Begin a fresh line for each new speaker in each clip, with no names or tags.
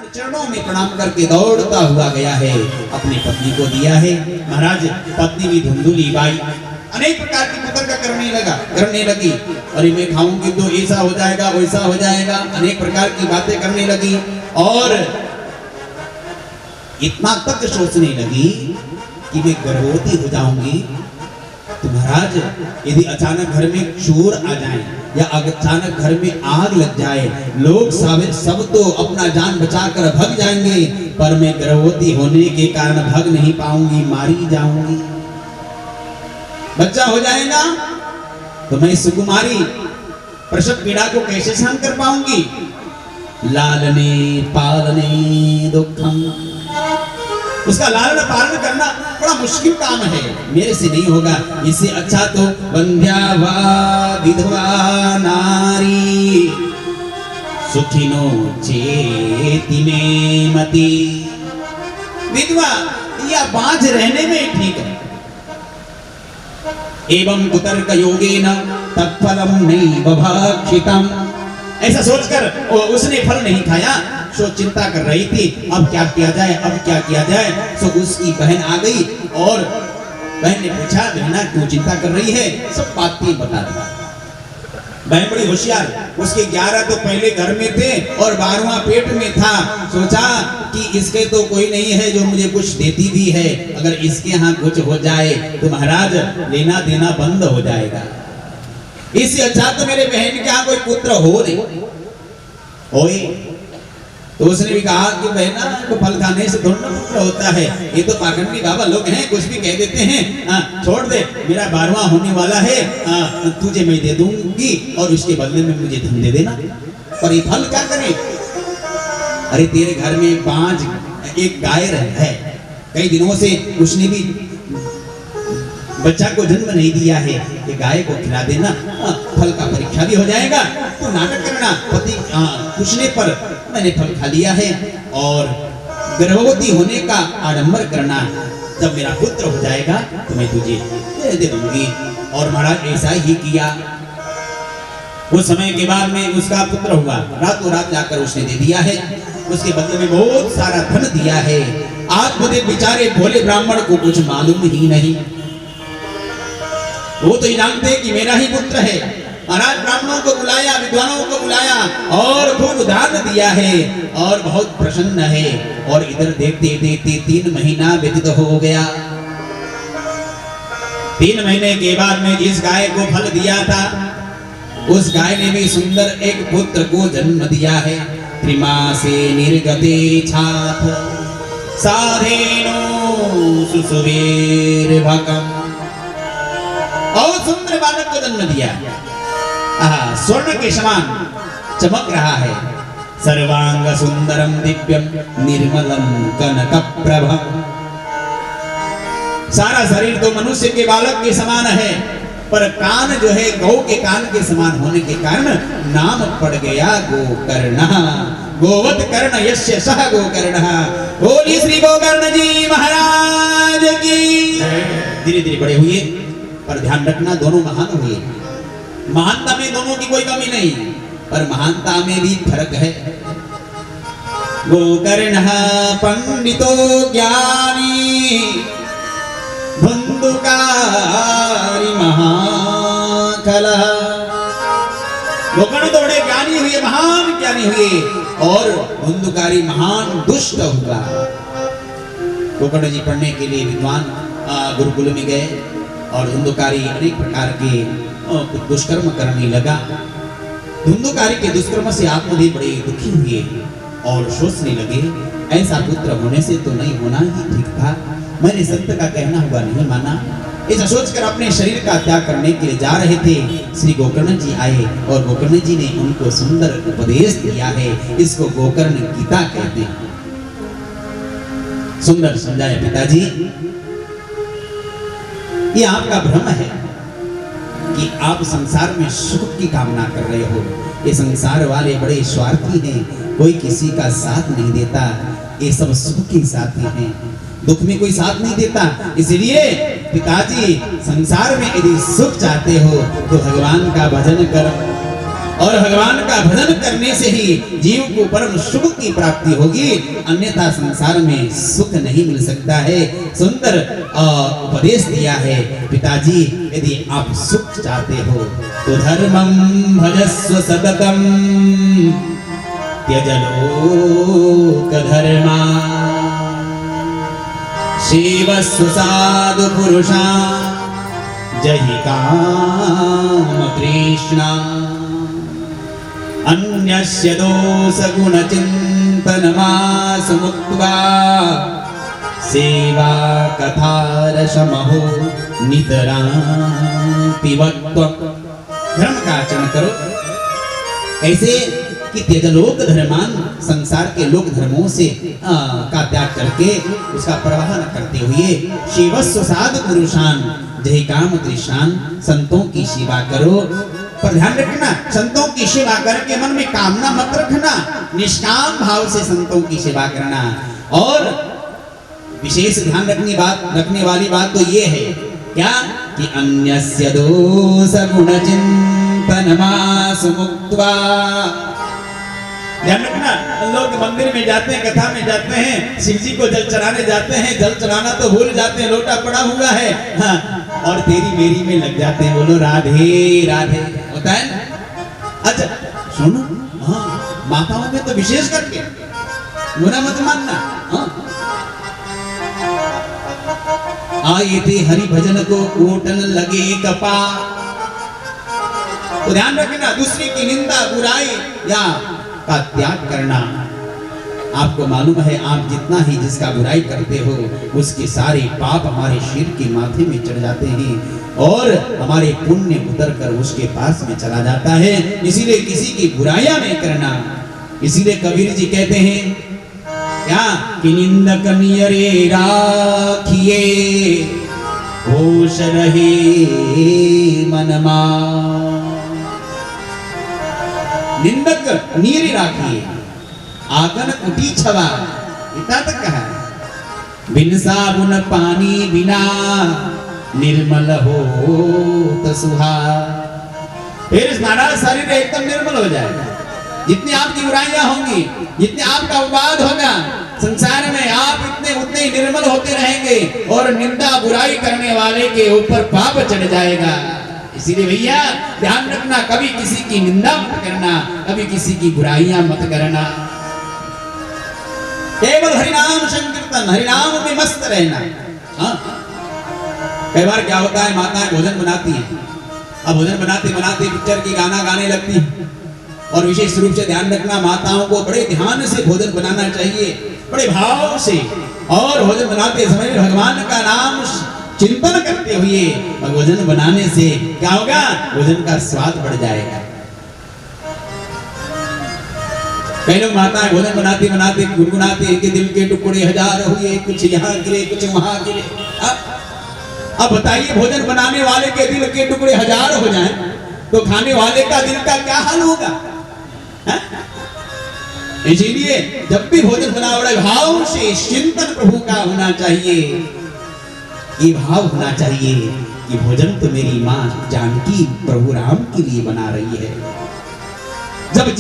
चरणों में प्रणाम करके दौड़ता हुआ गया है, अपनी पत्नी को दिया है। महाराज पत्नी भी धुंधुली बाई अनेक प्रकार की कुतर्क करने लगी। अरे मैं खाऊंगी तो ऐसा हो जाएगा, वैसा हो जाएगा, अनेक प्रकार की बातें करने लगी और इतना तक सोचने लगी कि मैं गर्भवती हो जाऊंगी तो महाराज यदि अचानक घर में चोर आ जाए या अचानक घर में आग लग जाए, लोग सब तो अपना जान बचाकर भाग जाएंगे, पर मैं गर्भवती होने के कारण भाग नहीं पाऊंगी, मारी जाऊंगी। बच्चा हो जाएगा तो मैं सुकुमारी प्रसव पीड़ा को कैसे सहन कर पाऊंगी। लालने पालने दुखम, उसका लालन पालन करना बड़ा मुश्किल काम है, मेरे से नहीं होगा। इससे अच्छा तो बंध्यावा विधवा नारी सुखिनो चेति में मति, विधवा या बांझ रहने में ठीक है। एवं कुतर्क योगेन तत्फलम नैव भक्षितम्, ऐसा सोचकर उसने फल नहीं खाया। सो चिंता कर रही थी अब क्या किया जाए, अब क्या किया जाए। सो उसकी बहन आ गई और बहन ने पूछा, बहना क्यों चिंता कर रही है, सब बातें बता दी। बहन बड़ी होशियार, उसके 11 तो पहले घर में थे और 12वां पेट में था। सोचा कि इसके तो कोई नहीं है जो मुझे कुछ देती भी है, अगर इसके यहाँ कुछ हो जाए तो महाराज लेना देना बंद हो जाएगा। इससे अच्छा तो मेरे बहन के यहाँ कोई पुत्र हो नहीं। ओए तो उसने भी कहा कि बहना को फल खाने से थोड़ा पुत्र होता है, ये तो पाखंडी बाबा लोग हैं, कुछ भी कह देते हैं। छोड़ दे, मेरा 12वां होने वाला है, तुझे मैं दे दूंगी और उसके बदले में मुझे धन दे देना। पर ये फल क्या करे। अरे तेरे घर में 5 एक गाय है, कई दिनों से उसने भी बच्चा को जन्म नहीं दिया है, ये गाय को खिला देना, फल का परीक्षा भी हो जाएगा। तो नाटक करना, पति पूछने पर मैंने फल खा लिया है और गर्भवती होने का आडंबर करना, जब मेरा पुत्र हो जाएगा तो मैं तुझे दे दूंगी। और महाराज ऐसा ही किया। उस समय के बाद में उसका पुत्र हुआ, रातों रात जाकर उसने दे दिया है, उसके बदले में बहुत सारा धन दिया है। आत्मदेव बेचारे भोले ब्राह्मण को कुछ मालूम ही नहीं, वो तो ये जानते कि मेरा ही पुत्र है। महाराज ब्राह्मणों को बुलाया, विद्वानों को बुलाया और खूब दान दिया है और बहुत प्रसन्न है। और इधर देखते देखते 3 महीना व्यतीत हो गया। 3 महीने के बाद में जिस गाय को फल दिया था, उस गाय ने भी सुंदर एक पुत्र को जन्म दिया है। त्रिमासे निर्गते छाथ साधेनो सुसुवेर भकम, और सुंदर बालक को जन्म दिया। स्वर्ण के समान चमक रहा है। सर्वांग सुंदरम दिव्यम निर्मलम कनकप्रभम, सारा शरीर तो मनुष्य के बालक के समान है, पर कान जो है गौ के कान के समान होने के कारण नाम पड़ गया गोकर्ण। गोवत कर्ण यस्य सह गोकर्ण। बोलिए श्री गोकर्ण जी महाराज की। धीरे धीरे बड़े हुए, पर ध्यान रखना दोनों महान हुए। महानता में दोनों की कोई कमी नहीं, पर महानता में भी फर्क है। गोकर्ण पंडितो ज्ञानी धुंधुकारी महाकलह। गोकर्ण तो बड़े ज्ञानी हुए, महान ज्ञानी हुए, और धुंधुकारी महान दुष्ट हुआ। गोकर्ण जी पढ़ने के लिए विद्वान गुरुकुल में गए और धुंधुकारी अनेक प्रकार के दुष्कर्म करने लगा। धुंधुकारी के दुष्कर्म से आत्मदेव बड़े दुखी हुए और सोचने लगे, ऐसा पुत्र होने से तो नहीं होना ही ठीक था, मैंने संत का कहना हुआ नहीं माना। ऐसा सोचकर अपने शरीर का त्याग करने के लिए जा रहे थे। श्री गोकर्ण जी आए और गोकर्ण जी ने उनको सुंदर उपदेश दिया है। इसको गोकर्ण गीता कहते हैं। सुंदर समझाया, पिताजी ये आपका भ्रम है कि आप संसार में सुख की कामना कर रहे हो। ये संसार वाले बड़े स्वार्थी हैं, कोई किसी का साथ नहीं देता। ये सब सुख के साथी हैं, दुख में कोई साथ नहीं देता। इसलिए पिताजी, संसार में यदि सुख चाहते हो तो भगवान का भजन करो, और भगवान का भजन करने से ही जीव को परम सुख की प्राप्ति होगी, अन्यथा संसार में सुख नहीं मिल सकता है। सुंदर उपदेश दिया है पिताजी, यदि आप सुख चाहते हो तो धर्मं भजस्व सततम त्यज लोक धर्मा सेवस्व साधु पुरुषा जहि काम तृष्णा अन्यस्य दोष गुण चिंतनमास मुक्त्वा सेवा कथा रसमहो नितरां पिबत्व। धर्म का आचरण करो ऐसे कि त्यजलोक धर्मान, संसार के लोक धर्मों से का त्याग करके उसका प्रवाह न करते हुए शिवस्व साधु पुरुषान जय काम तृष्णान, संतों की सेवा करो। पर ध्यान रखना, संतों की सेवा करके मन में कामना मत रखना, निष्काम भाव से संतों की सेवा करना। और विशेष ध्यान रखने वाली बात तो ये है क्या कि अन्यस्य दोष गुण चिंतनमास मुक्त्वा। ध्यान रखना, लोग मंदिर में जाते हैं, कथा में जाते हैं, शिव जी को जल चढ़ाने जाते हैं, जल चढ़ाना तो भूल जाते हैं, लोटा पड़ा हुआ है, हाँ, और तेरी मेरी में लग जाते हैं, बोलो राधे राधे, होता है ना। अच्छा सुनो, हाँ, माताओं में तो विशेष करके बुरा मत मानना। हाँ, आए थे हरि भजन को ओटन लगे कपा, तो ध्यान रखना, दूसरे की निंदा बुराई या का त्याग करना। आपको मालूम है, आप जितना ही जिसका बुराई करते हो उसके सारे पाप हमारे सिर के माथे में चढ़ जाते हैं और हमारे पुण्य उतर कर उसके पास में चला जाता है। इसीलिए किसी की बुराइयां नहीं करना। इसीलिए कबीर जी कहते हैं क्या कि निंदक नियरे राखिए होश रहे मनमा। निंदक नीर राखिए आकन कुटी छवा, इतना तक कहा। बिन साबुन पानी बिना निर्मल हो तो सुहा। फिर हमारा शरीर एकदम निर्मल हो जाएगा। जितनी आपकी बुराइयां होंगी, जितने आपका विवाद होगा, संसार में आप इतने उतने ही निर्मल होते रहेंगे और निंदा बुराई करने वाले के ऊपर पाप चढ़ जाएगा। इसीलिए भैया ध्यान रखना, कभी किसी की निंदा मत करना, कभी किसी की बुराइयां मत करना। केवल हरिनाम संकीर्तन, हरिनाम में मस्त रहना। हाँ, कई बार क्या होता है, माताएं भोजन बनाती हैं, अब भोजन बनाते बनाते पिक्चर की गाना गाने लगती हैं। और विशेष रूप से ध्यान रखना, माताओं को बड़े ध्यान से भोजन बनाना चाहिए, बड़े भाव से। और भोजन बनाते समय भगवान का नाम चिंतन करते हुए भोजन बनाने से क्या होगा, भोजन का स्वाद बढ़ जाएगा। कई लोग माताएं भोजन बनाते बनाते गुनगुनाते, इनके दिल के टुकड़े हजार हुए, कुछ यहाँ गिरे कुछ वहां गिरे। अब बताइए, भोजन बनाने वाले के दिल के टुकड़े हजार हो जाएं तो खाने वाले का दिल का क्या हाल होगा। इसीलिए जब भी भोजन बना, बड़े भाव से चिंतन प्रभु का होना चाहिए। ये भाव होना चाहिए कि भोजन तो मेरी माँ जानकी प्रभु राम के लिए बना रही है। जब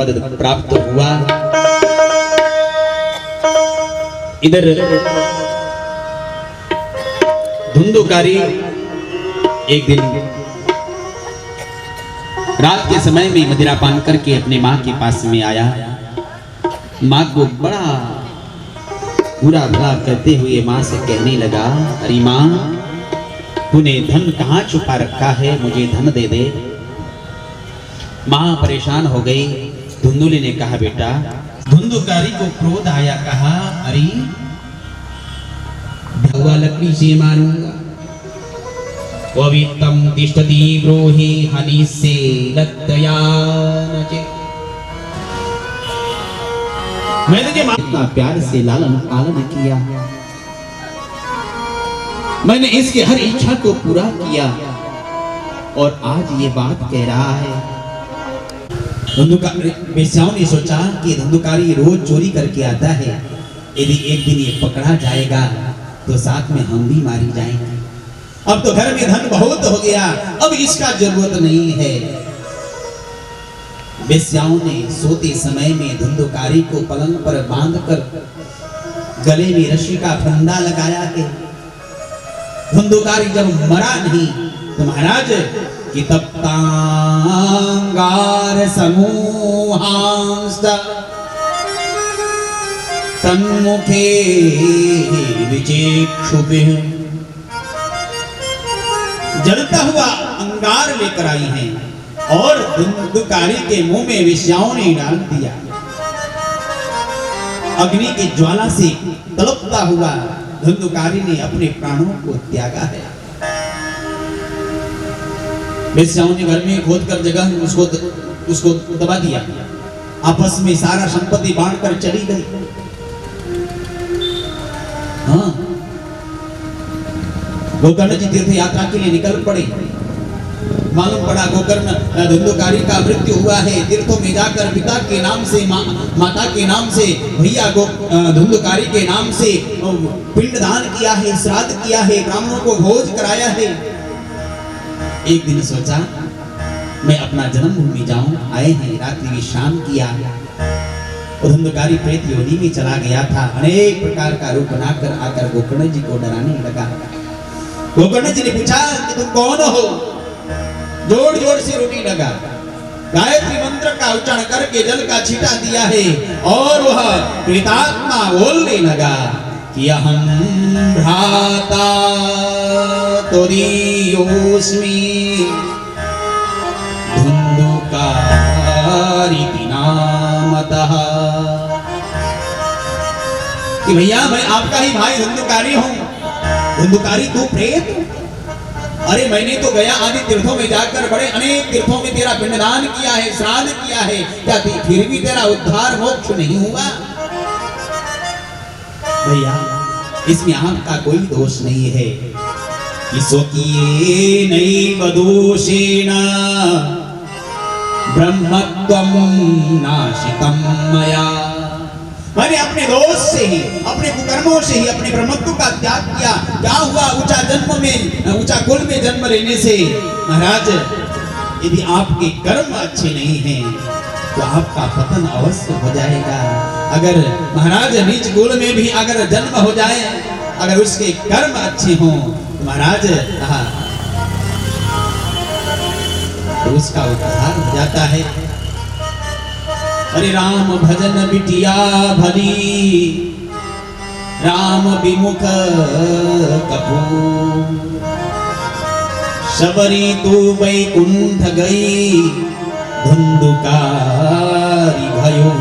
पद प्राप्त हुआ। इधर धुंधुकारी एक दिन रात के समय में मदिरा पान करके अपने माँ के पास में आया। माँ को बड़ा बुरा भला कहते हुए माँ से कहने लगा, अरे माँ, तूने धन कहाँ छुपा रखा है, मुझे धन दे दे। माँ परेशान हो गई। धुंधुली ने कहा, बेटा, धुंधुकारी को क्रोध आया, कहा, अरे भगवा लकड़ी से मारूंगा। पवित्रम तिष्ठति ब्रूहि हनि से लत्तया नचे। मैंने जो इतना प्यार से लालन पालन किया, मैंने इसके हर इच्छा को पूरा किया और आज ये बात कह रहा है। वेश्याओं ने सोचा कि धुंधुकारी रोज चोरी करके आता है, यदि एक दिन ये पकड़ा जाएगा तो साथ में हम भी मारी जाएंगे। अब तो घर में धन बहुत हो गया, अब इसका जरूरत नहीं है। वेश्याओं ने सोते समय में धुंधुकारी को पलंग पर बांधकर गले में रस्सी का फंदा लगाया है। धुंधुकारी जब मरा नहीं तो महाराज कि तब तांगार समूहांस तन्मुखे विचेक्षुभिः, जलता हुआ अंगार लेकर आई हैं और धुंधुकारी के मुंह में वेश्याओं ने डाल दिया। अग्नि की ज्वाला से तड़पता हुआ धुंधुकारी ने अपने प्राणों को त्यागा है। वेश्याओं ने घर में खोद कर जगह उसको दबा दिया, आपस में सारा संपत्ति बांटकर चली गई। हाँ, गोकर्ण जी तीर्थ यात्रा के लिए निकल पड़े। मालूम पड़ा गोकर्ण धुंधुकारी का मृत्यु हुआ है। तीर्थों में जाकर पिता के नाम से, माता के नाम से, भैया धुंधुकारी के नाम से पिंडदान किया है, श्राद्ध किया है, ब्राह्मणों को भोज कराया है। एक दिन सोचा मैं अपना जन्मभूमि जाऊं, आए हैं, रात्रि विश्राम किया। धुंधुकारी प्रेत योनि में चला गया था। अनेक प्रकार का रूप बनाकर आकर गोकर्ण जी को डराने लगा। गोकर्ण जी ने पूछा कि तुम कौन हो? जोर जोर से रोने लगा। गायत्री मंत्र का उच्चारण करके जल का छींटा दिया है और वह प्रेतात्मा बोलने लगा कि अहम भ्राता त्वदीयोऽस्मि धुंधुकारी नामतः, कि भैया मैं आपका ही भाई धुंधुकारी हूँ। धुंधुकारी तू प्रेत? अरे मैंने तो गया आदि तीर्थों में जाकर बड़े अनेक तीर्थों में तेरा पिंडदान किया है, श्राद्ध किया है, क्या फिर भी तेरा उद्धार मोक्ष नहीं हुआ? भैया इसमें आपका कोई दोष नहीं है। स्वकीये नैव दोषेण ब्रह्मत्वं नाशितं मया, मैंने अपने दोष से ही, अपने कुकर्मों से ही अपने ब्रह्मत्व का त्याग किया। क्या हुआ? ऊंचा जन्म में, ऊंचा कुल में जन्म लेने से। महाराज यदि आपके कर्म अच्छे नहीं हैं तो आपका पतन अवश्य हो जाएगा। अगर महाराज नीच कुल में भी अगर जन्म हो जाए, अगर उसके कर्म अच्छे हों तो महाराज तो उसका उद्धार हो जाता है। अरे राम भजन बिटिया भली, राम विमुख कपूर, शबरी तू वैकुंठ गई, धुंधुकारी भयो।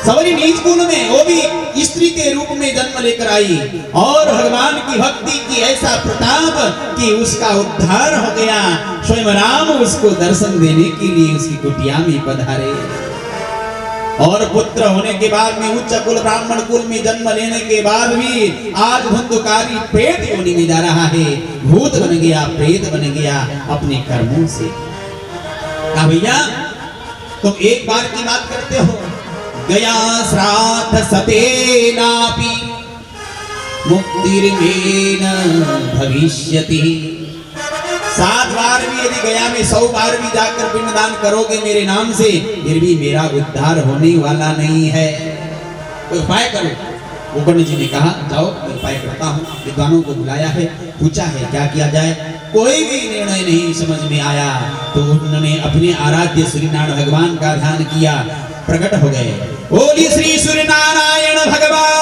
सबरी नीच कुल में, वो भी स्त्री के रूप में जन्म लेकर आई और भगवान की भक्ति की ऐसा प्रताप कि उसका उद्धार हो गया। स्वयं राम उसको दर्शन देने के लिए उसकी कुटिया में पधारे और पुत्र होने के बाद में उच्च कुल ब्राह्मण कुल में जन्म लेने के बाद भी आज धुंधुकारी प्रेत योनि में जा रहा है। भूत बन गया, प्रेत बन गया अपने कर्मों से। कहा भैया तुम एक बार की बात करते हो, गया श्राद्ध सतेनापि मुक्तिर्मेन भविष्यति। 7 बार भी यदि गया में 100 बार भी जाकर पिंडदान करोगे मेरे नाम से, फिर भी मेरा उद्धार होने वाला नहीं है, कोई उपाय करो। गोकर्ण जी ने कहा जाओ मैं उपाय करता हूँ। विद्वानों को बुलाया है, पूछा है क्या किया जाए, कोई भी निर्णय नहीं समझ में आया। तो उन्होंने अपने आराध्य सूर्यनारायण भगवान का ध्यान किया, प्रकट हो गए। बोली श्री सूर्यनारायण भगवान